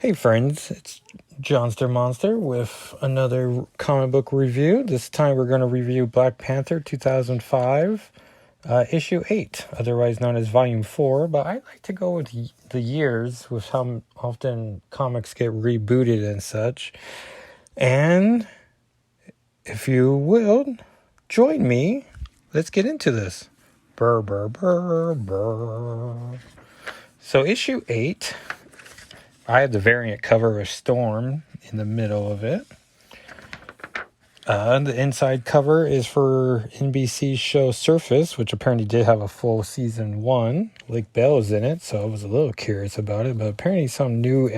Hey friends, it's Johnster Monster with another comic book review. This time we're going to review Black Panther 2005, issue 8, otherwise known as volume 4, but I like to go with the years with how often comics get rebooted and such. And if you will, join me. Let's get into this. Brr, brr, brr, brr. So issue 8... I have the variant cover of Storm in the middle of it. The inside cover is for NBC's show Surface, which apparently did have a full season 1. Lake Bell is in it, so I was a little curious about it. But apparently some new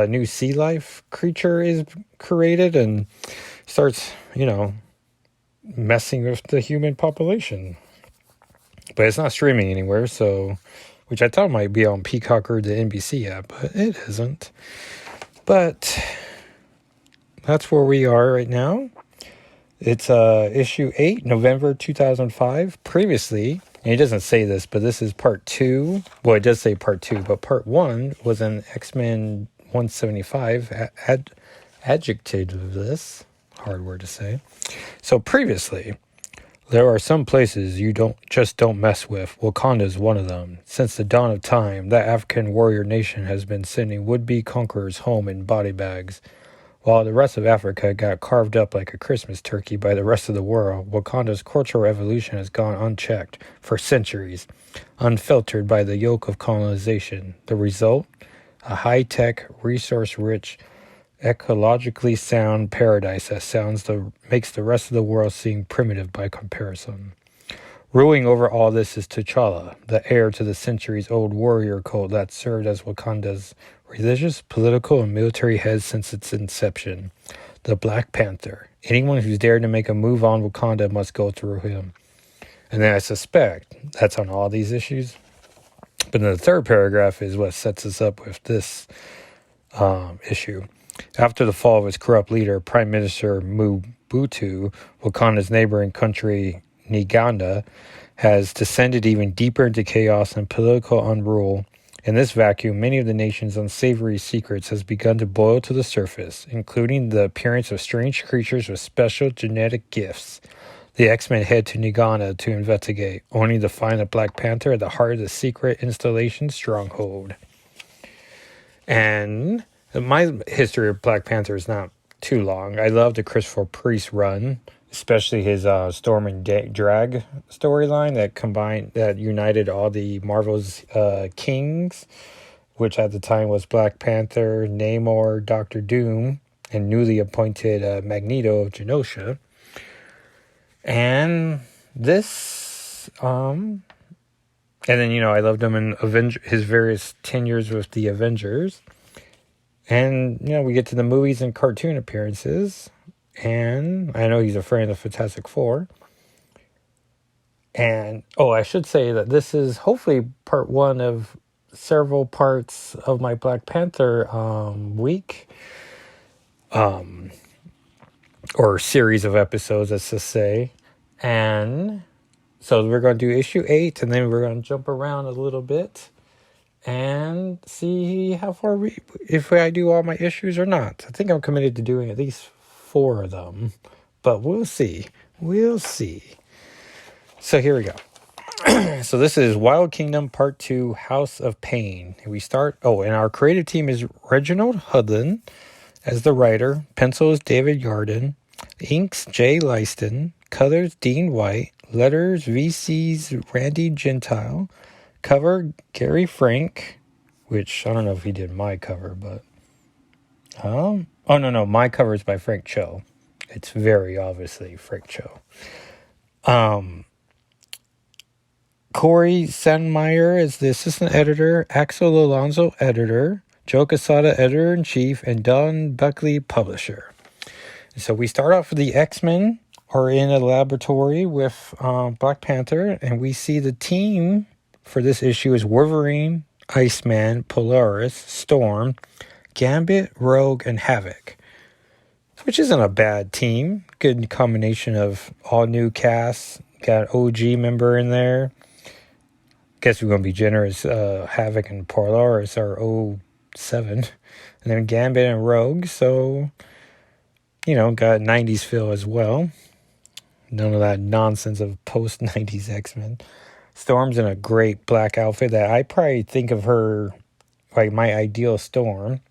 new sea life creature is created and starts, messing with the human population. But it's not streaming anywhere, which I thought might be on Peacock or the NBC app, but it isn't. But that's where we are right now. It's issue 8, November 2005. Previously, and it doesn't say this, but this is part 2. Well, it does say part 2, but part 1 was an X-Men 175 adjective of this. Hard word to say. So previously... There are some places you don't mess with. Wakanda is one of them. Since the dawn of time, that African warrior nation has been sending would-be conquerors home in body bags. While the rest of Africa got carved up like a Christmas turkey by the rest of the world, Wakanda's cultural evolution has gone unchecked for centuries, unfiltered by the yoke of colonization. The result? A high-tech, resource-rich, ecologically sound paradise that makes the rest of the world seem primitive by comparison. Ruling over all this is T'Challa, the heir to the centuries-old warrior cult that served as Wakanda's religious, political, and military head since its inception. The Black Panther. Anyone who's dared to make a move on Wakanda must go through him. And then I suspect that's on all these issues. But then the third paragraph is what sets us up with this issue. After the fall of its corrupt leader, Prime Minister Mobutu, Wakanda's neighboring country, Uganda, has descended even deeper into chaos and political unrule. In this vacuum, many of the nation's unsavory secrets has begun to boil to the surface, including the appearance of strange creatures with special genetic gifts. The X-Men head to Uganda to investigate, only to find the Black Panther at the heart of the secret installation stronghold. And... my history of Black Panther is not too long. I love the Christopher Priest run, especially his Storm and Drag storyline that united all the Marvel's kings, which at the time was Black Panther, Namor, Doctor Doom, and newly appointed Magneto of Genosha. And this, and then I loved him in his various tenures with the Avengers. And, we get to the movies and cartoon appearances. And I know he's a friend of Fantastic Four. And, I should say that this is hopefully part 1 of several parts of my Black Panther week. Or series of episodes, let's just say. And so we're going to do issue 8, and then we're going to jump around a little bit. And see how far if I do all my issues or not. I think I'm committed to doing at least 4 of them, but we'll see. So here we go. So this is Wild Kingdom Part 2, House of Pain. We start, and our creative team is Reginald Hudlin as the writer, pencils David Yarden, inks Jay Lyston, colors Dean White, letters VC's Randy Gentile, cover Gary Frank, which I don't know if he did my cover, but no, my cover is by Frank Cho. It's very obviously Frank Cho. Corey Sandmeyer is the assistant editor, Axel Alonso editor, Joe Quesada editor-in-chief, and Don Buckley publisher. And so we start off with the X-Men are in a laboratory with Black Panther, and we see the team for this issue is Wolverine, Iceman, Polaris, Storm, Gambit, Rogue, and Havoc. Which isn't a bad team. Good combination of all new casts. Got OG member in there. Guess we're going to be generous. Havoc and Polaris are 7. And then Gambit and Rogue, so, got 90s feel as well. None of that nonsense of post-90s X-Men. Storm's in a great black outfit that I probably think of her like my ideal Storm,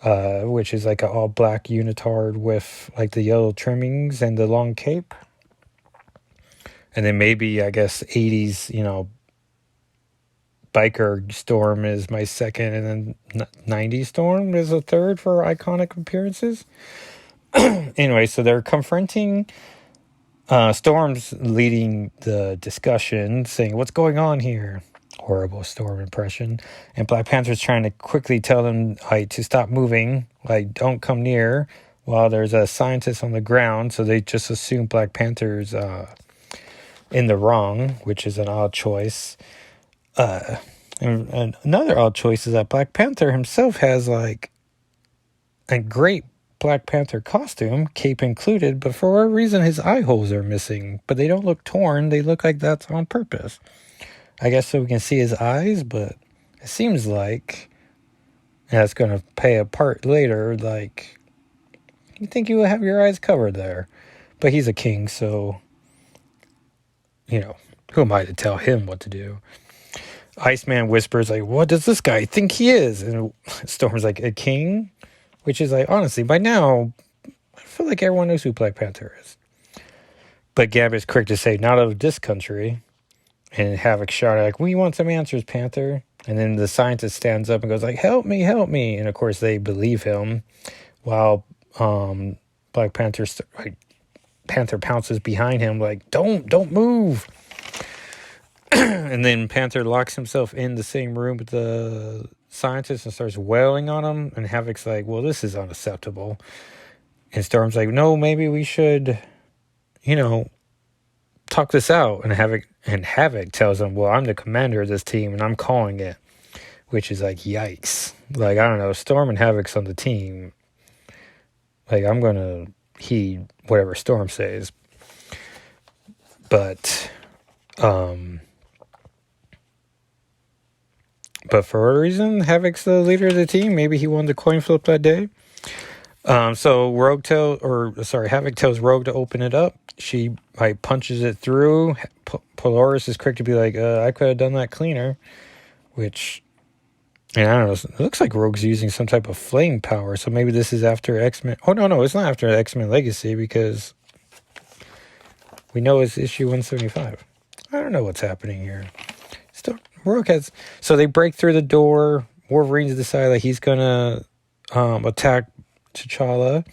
which is like an all-black unitard with like the yellow trimmings and the long cape. And then maybe, I guess, 80s, biker Storm is my second, and then 90s Storm is a third for iconic appearances. Anyway, so they're confronting Storm's leading the discussion, saying, "What's going on here?" Horrible Storm impression. And Black Panther's trying to quickly tell them to stop moving, don't come near, while there's a scientist on the ground. So they just assume Black Panther's in the wrong, which is an odd choice. And another odd choice is that Black Panther himself has a great Black Panther costume, cape included, but for whatever reason his eye holes are missing. But they don't look torn, they look like that's on purpose. I guess so we can see his eyes, but it seems like, and that's going to pay a part later, you think you would have your eyes covered there. But he's a king, so, who am I to tell him what to do? Iceman whispers, what does this guy think he is? And Storm's like, a king? Which is honestly, by now, I feel like everyone knows who Black Panther is. But Gambit's quick to say, not out of this country. And Havoc shouted, we want some answers, Panther. And then the scientist stands up and goes help me, help me. And of course they believe him. While Black Panther, Panther pounces behind him don't move. And then Panther locks himself in the same room with the scientist and starts wailing on him. And Havoc's well, this is unacceptable. And Storm's no, maybe we should, talk this out. And Havoc tells him, well, I'm the commander of this team and I'm calling it. Which is yikes. I don't know, Storm and Havoc's on the team. I'm going to heed whatever Storm says. But for a reason, Havoc's the leader of the team. Maybe he won the coin flip that day. So Havoc tells Rogue to open it up. She punches it through. Polaris is quick to be I could have done that cleaner. Which, and I don't know, it looks like Rogue's using some type of flame power. So maybe this is after X-Men. Oh, no, it's not after X-Men Legacy because we know it's issue 175. I don't know what's happening here. Rogue has... So they break through the door. Wolverine's decided he's going to attack T'Challa.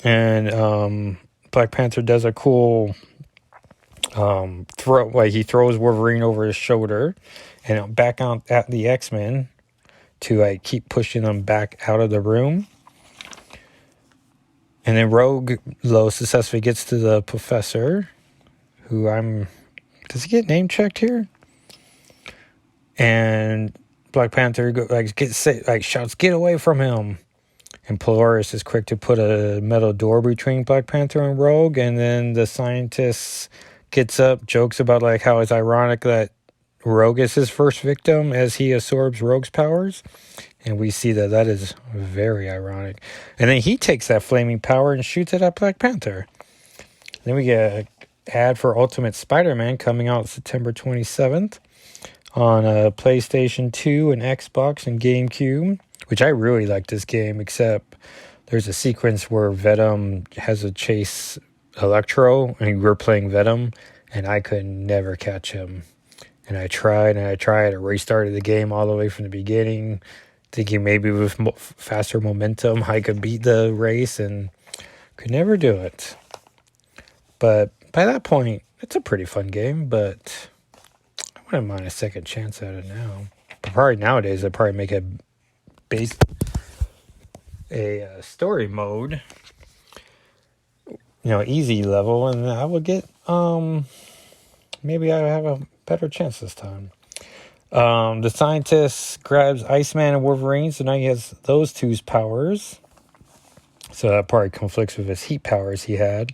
And Black Panther does a cool throw. He throws Wolverine over his shoulder and back out at the X-Men to keep pushing them back out of the room. And then Rogue successfully gets to the professor, who does he get name checked here? And Black Panther shouts, "Get away from him!" And Polaris is quick to put a metal door between Black Panther and Rogue. And then the scientist gets up, jokes about how it's ironic that Rogue is his first victim as he absorbs Rogue's powers. And we see that is very ironic. And then he takes that flaming power and shoots it at Black Panther. Then we get an ad for Ultimate Spider-Man coming out September 27th. On PlayStation 2 and Xbox and GameCube, which I really like this game, except there's a sequence where Venom has to chase Electro, and we're playing Venom, and I could never catch him. And I tried, I restarted the game all the way from the beginning, thinking maybe with faster momentum I could beat the race, and could never do it. But by that point, it's a pretty fun game, but I wouldn't mind a second chance at it now. But probably nowadays, I'd probably make a story mode, easy level, and I would get, maybe I have a better chance this time. The scientist grabs Iceman and Wolverine, so now he has those two's powers. So that probably conflicts with his heat powers he had.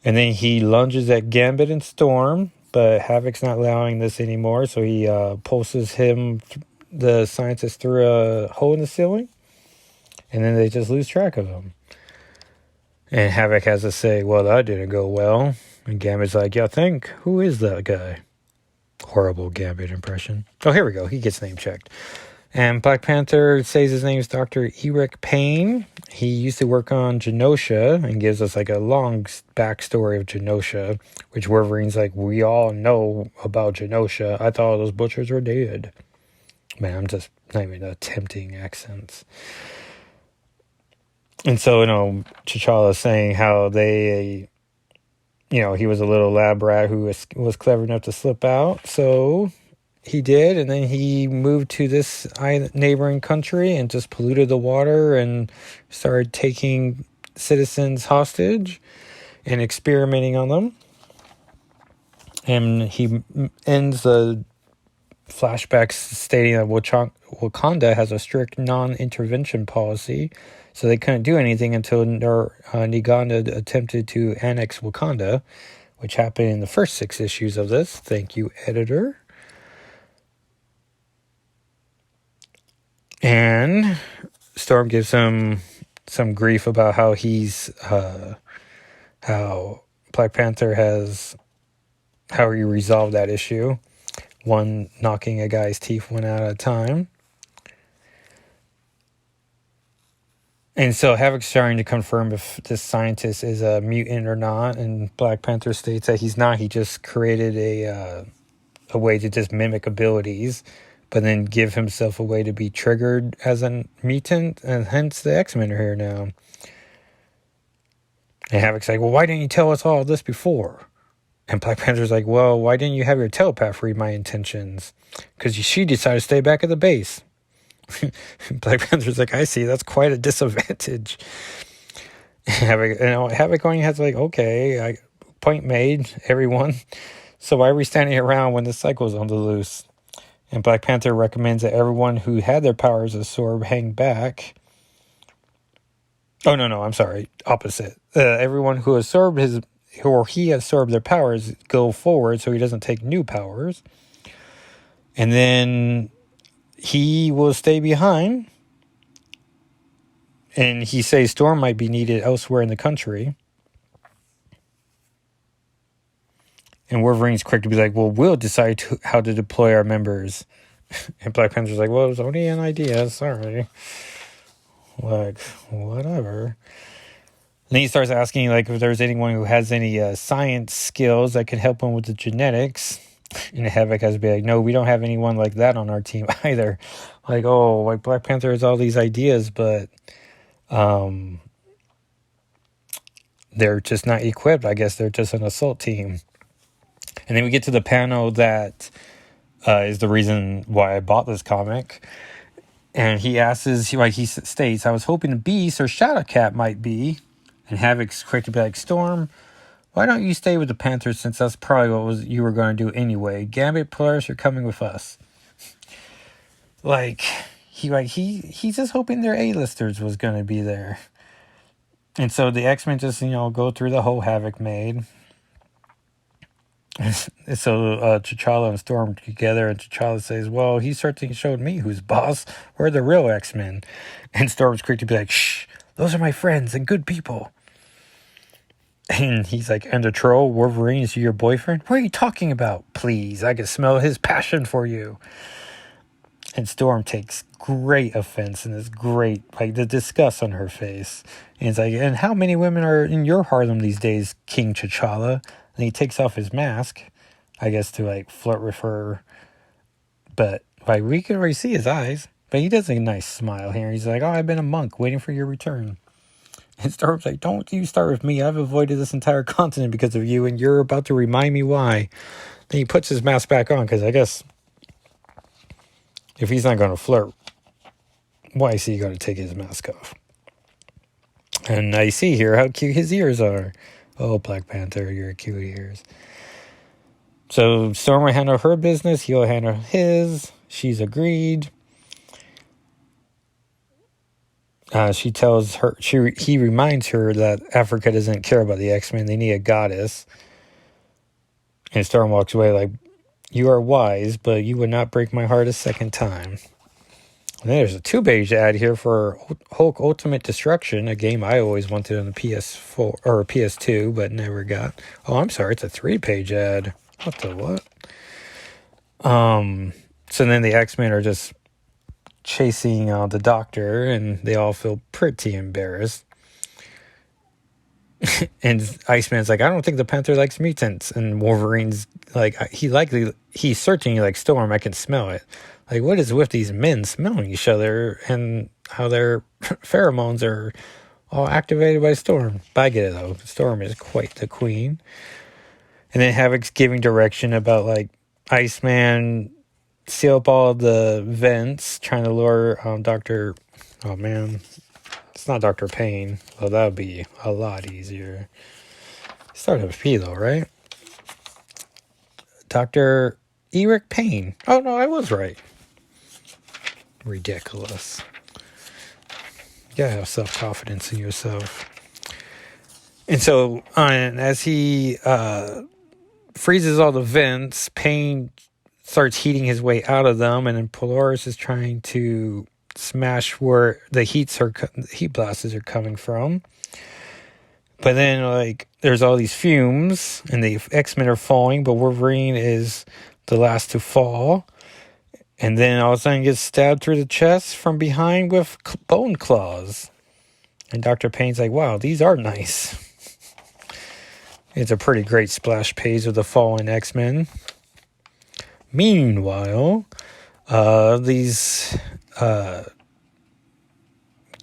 And then he lunges at Gambit and Storm, but Havoc's not allowing this anymore, so he pulses him the scientists through a hole in the ceiling, and then they just lose track of him. And Havoc has to say, well, that didn't go well. And Gambit's like, yeah, think, who is that guy? Horrible Gambit impression. Oh, here we go. He gets name checked. And Black Panther says his name is Dr. Eric Payne. He used to work on Genosha and gives us like a long backstory of Genosha, which Wolverine's like, we all know about Genosha. I thought those butchers were dead. Man, I'm just not even attempting accents. And so, T'Challa saying how they, he was a little lab rat who was clever enough to slip out. So he did, and then he moved to this neighboring country and just polluted the water and started taking citizens hostage and experimenting on them. And he ends the flashbacks stating that Wakanda has a strict non-intervention policy, so they couldn't do anything until Uganda attempted to annex Wakanda, which happened in the first 6 issues of this. Thank you, editor. And Storm gives him some grief about how how Black Panther how he resolved that issue. One knocking a guy's teeth one at a time. And so Havoc's starting to confirm if this scientist is a mutant or not. And Black Panther states that he's not. He just created a way to just mimic abilities, but then give himself a way to be triggered as a mutant. And hence the X-Men are here now. And Havoc's like, well, why didn't you tell us all this before? And Black Panther's like, well, why didn't you have your telepath read my intentions? Because she decided to stay back at the base. Black Panther's like, I see, that's quite a disadvantage. Havoc only has like, okay, point made, everyone. So why are we standing around when the cycle's on the loose? And Black Panther recommends that everyone who had their powers absorbed hang back. Oh, no, I'm sorry. Opposite. Everyone who absorbed he absorbed their powers go forward so he doesn't take new powers. And then he will stay behind. And he says Storm might be needed elsewhere in the country. And Wolverine's quick to be like, well, we'll decide how to deploy our members. And Black Panther's like, well, it was only an idea. Sorry. Like, whatever. And then he starts asking, like, if there's anyone who has any science skills that can help him with the genetics. And Havoc has to be like, no, we don't have anyone like that on our team either. Like, oh, like Black Panther has all these ideas, but they're just not equipped. I guess they're just an assault team. And then we get to the panel that is the reason why I bought this comic. And he asks, like he states, I was hoping Beast or Shadowcat might be. And Havoc's quick to be like, Storm, why don't you stay with the Panthers since that's probably what you were going to do anyway? Gambit players, you're coming with us. He's just hoping their A-listers was going to be there. And so the X-Men just, go through the whole Havoc made. So T'Challa and Storm together, and T'Challa says, well, he certainly showed me who's boss. We're the real X-Men. And Storm's quick to be like, shh, those are my friends and good people. And he's like, and the troll, Wolverine, is your boyfriend? What are you talking about? Please, I can smell his passion for you. And Storm takes great offense and is great, like the disgust on her face. And it's like, and how many women are in your Harlem these days, King T'Challa? And he takes off his mask, I guess, to like flirt with her. But like we can already see his eyes. But he does a nice smile here. He's like, oh, I've been a monk waiting for your return. And Storm's like, don't you start with me. I've avoided this entire continent because of you, and you're about to remind me why. Then he puts his mask back on, because I guess if he's not going to flirt, why is he going to take his mask off? And I see here how cute his ears are. Oh, Black Panther, your cute ears. So Storm will handle her business. He'll handle his. She's agreed. She tells her, he reminds her that Africa doesn't care about the X-Men. They need a goddess. And Storm walks away like, you are wise, but you would not break my heart a second time. And there's a 2-page ad here for Hulk Ultimate Destruction, a game I always wanted on the PS4 or PS2, but never got. Oh, I'm sorry, it's a 3-page ad. What the what? So then the X-Men are just chasing the Doctor, and they all feel pretty embarrassed. And Iceman's like, I don't think the Panther likes mutants. And Wolverine's like, he's searching like Storm. I can smell it. Like, what is with these men smelling each other and how their pheromones are all activated by Storm? But I get it though. Storm is quite the queen. And then Havoc's giving direction about like Iceman seal up all the vents, trying to lure Dr. Oh man. It's not Dr. Payne. Well, that would be a lot easier. Start with P though, right? Dr. Eric Payne. Oh no, I was right. Ridiculous. You gotta have self-confidence in yourself. And so, as he freezes all the vents, Payne starts heating his way out of them, and then Polaris is trying to smash where the heat blasts are coming from. But then, like, there's all these fumes, and the X-Men are falling, but Wolverine is the last to fall. And then all of a sudden gets stabbed through the chest from behind with bone claws. And Dr. Payne's like, wow, these are nice. It's a pretty great splash page of the fallen X-Men. Meanwhile, these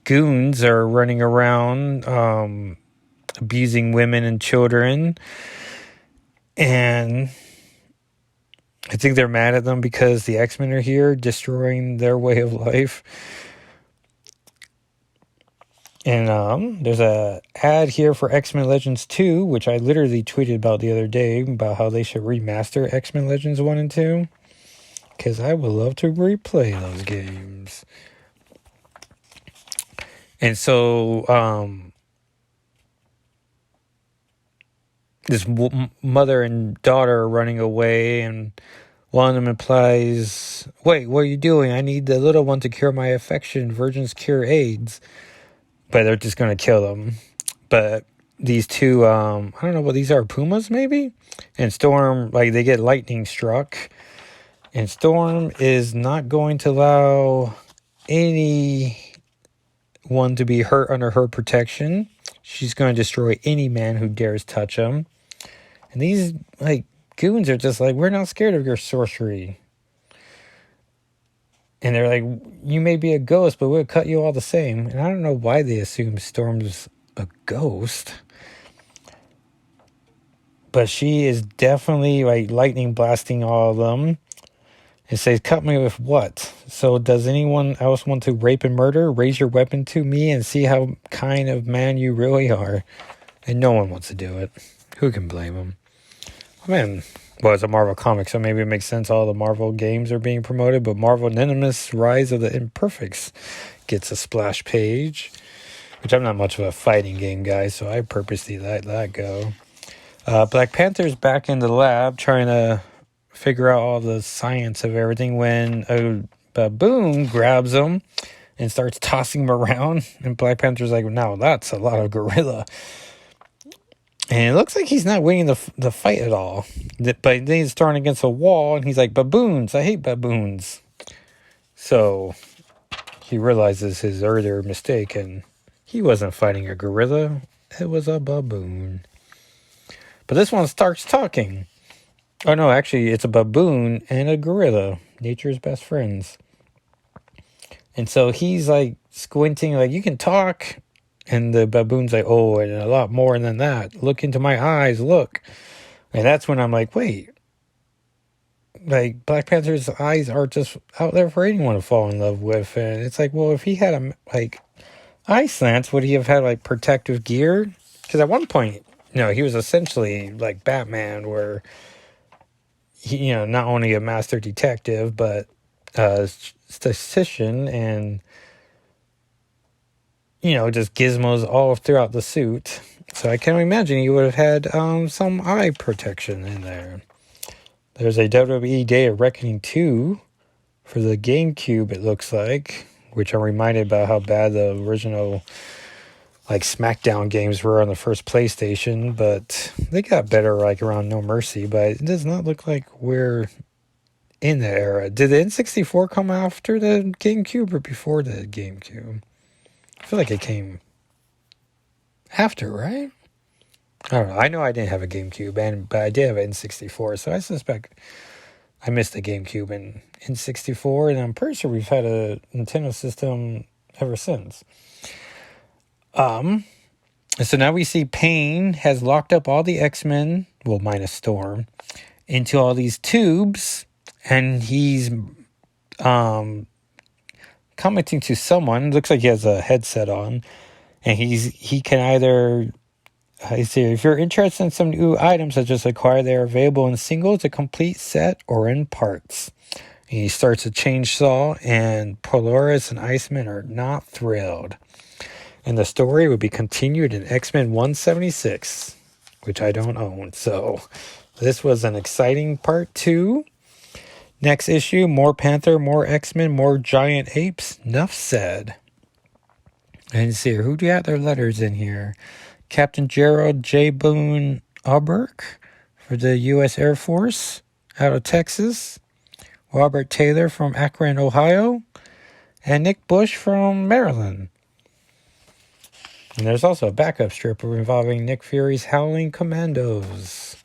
goons are running around abusing women and children. And I think they're mad at them because the X-Men are here, destroying their way of life. And there's a ad here for X-Men Legends 2, which I literally tweeted about the other day, about how they should remaster X-Men Legends 1 and 2. Because I would love to replay those games. And so, this mother and daughter are running away, and one of them implies, wait, what are you doing? I need the little one to cure my affection. Virgins cure AIDS. But they're just going to kill them. But these two, I don't know what these are, pumas maybe? And Storm, like, they get lightning struck. And Storm is not going to allow anyone to be hurt under her protection. She's going to destroy any man who dares touch them. And these, like, goons are just like, we're not scared of your sorcery. And they're like, you may be a ghost, but we'll cut you all the same. And I don't know why they assume Storm's a ghost. But she is definitely, like, lightning blasting all of them. It says, cut me with what? So does anyone else want to rape and murder? Raise your weapon to me and see how kind of man you really are. And no one wants to do it. Who can blame them? I mean, well, it's a Marvel comic, so maybe it makes sense all the Marvel games are being promoted, but Marvel Nemesis Rise of the Imperfects gets a splash page, which I'm not much of a fighting game guy, so I purposely let that go. Black Panther's back in the lab trying to figure out all the science of everything when a baboon grabs him and starts tossing him around, and Black Panther's like, now that's a lot of gorilla. And it looks like he's not winning the fight at all. But then he's starting against a wall, and he's like, baboons, I hate baboons. So he realizes his earlier mistake, and he wasn't fighting a gorilla. It was a baboon. But this one starts talking. Oh, no, actually, it's a baboon and a gorilla. Nature's best friends. And so he's, like, squinting, like, you can talk. And the baboon's like, oh, and a lot more than that. Look into my eyes, look. And that's when I'm like, wait. Like, Black Panther's eyes are just out there for anyone to fall in love with. And it's like, well, if he had, like, eye slants, would he have had, like, protective gear? Because at one point, he was essentially like Batman, where he, not only a master detective, but a statistician and just gizmos all throughout the suit. So I can imagine he would have had some eye protection in there. There's a WWE Day of Reckoning 2 for the GameCube, it looks like. which I'm reminded about how bad the original like SmackDown games were on the first PlayStation, but they got better like around No Mercy, but it does not look like we're in that era. Did the N64 come after the GameCube or before the GameCube? I feel like it came after, right? I don't know. I know I didn't have a GameCube, but I did have an N64, so I suspect I missed the GameCube and N64, and I'm pretty sure we've had a Nintendo system ever since. So now we see Payne has locked up all the X-Men, well, minus Storm, into all these tubes, and he's commenting to someone. Looks like he has a headset on, and he can either I see. If you're interested in some new items that just acquire, they are available in singles, a complete set, or in parts. And he starts a chainsaw, and Polaris and Iceman are not thrilled. And the story will be continued in X-Men 176, which I don't own. So this was an exciting part 2. Next issue, more Panther, more X-Men, more giant apes. Enough said. And see here, who do you have their letters in here? Captain Gerald J. Boone Auberk for the U.S. Air Force out of Texas. Robert Taylor from Akron, Ohio. And Nick Bush from Maryland. And there's also a backup strip involving Nick Fury's Howling Commandos.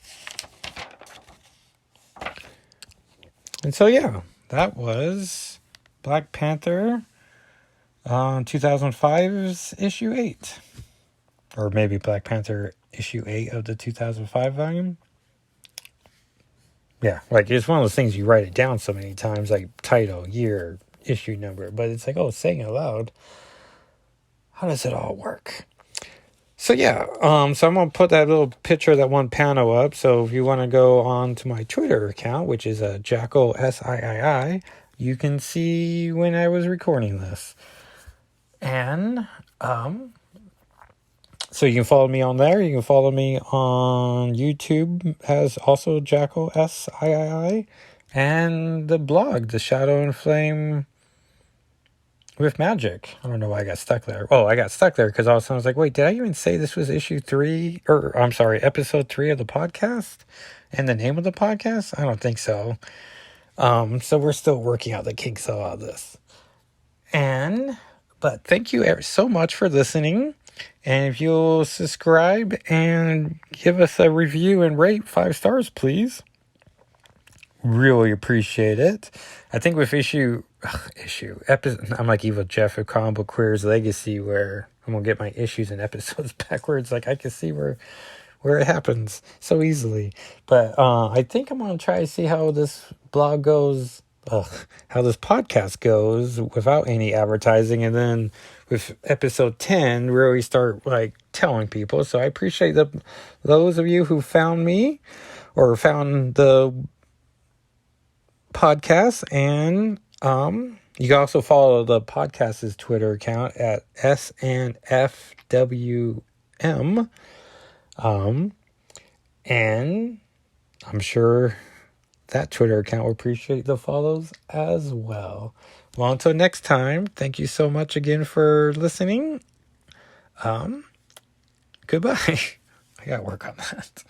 And so, yeah, that was Black Panther 2005's issue 8. Or maybe Black Panther issue 8 of the 2005 volume. Yeah, like it's one of those things you write it down so many times, like title, year, issue number. But it's like, oh, saying it aloud. How does it all work? So yeah, so I'm going to put that little picture of that one panel up. So if you want to go on to my Twitter account, which is Jackal SIII, you can see when I was recording this. And so you can follow me on there. You can follow me on YouTube as also Jackal SIII. And the blog, The Shadow and Flame with Magic. I don't know why I got stuck there. Oh, I got stuck there because all of a sudden I was like, wait, did I even say this was episode 3 of the podcast? And the name of the podcast? I don't think so. So we're still working out the kinks of all this. But thank you so much for listening. And if you'll subscribe and give us a review and rate 5 stars, please. Really appreciate it. I think with episode, I'm like Evil Jeff of Comic Book Queer's Legacy, where I'm going to get my issues and episodes backwards. Like I can see where it happens so easily. But I think I'm going to try to see how this blog goes, how this podcast goes without any advertising. And then with episode 10, really start like telling people. So I appreciate those of you who found me or found the podcast. And you can also follow the podcast's Twitter account at SNFWM. And I'm sure that Twitter account will appreciate the follows as well. Well, until next time, thank you so much again for listening. Goodbye. I gotta work on that.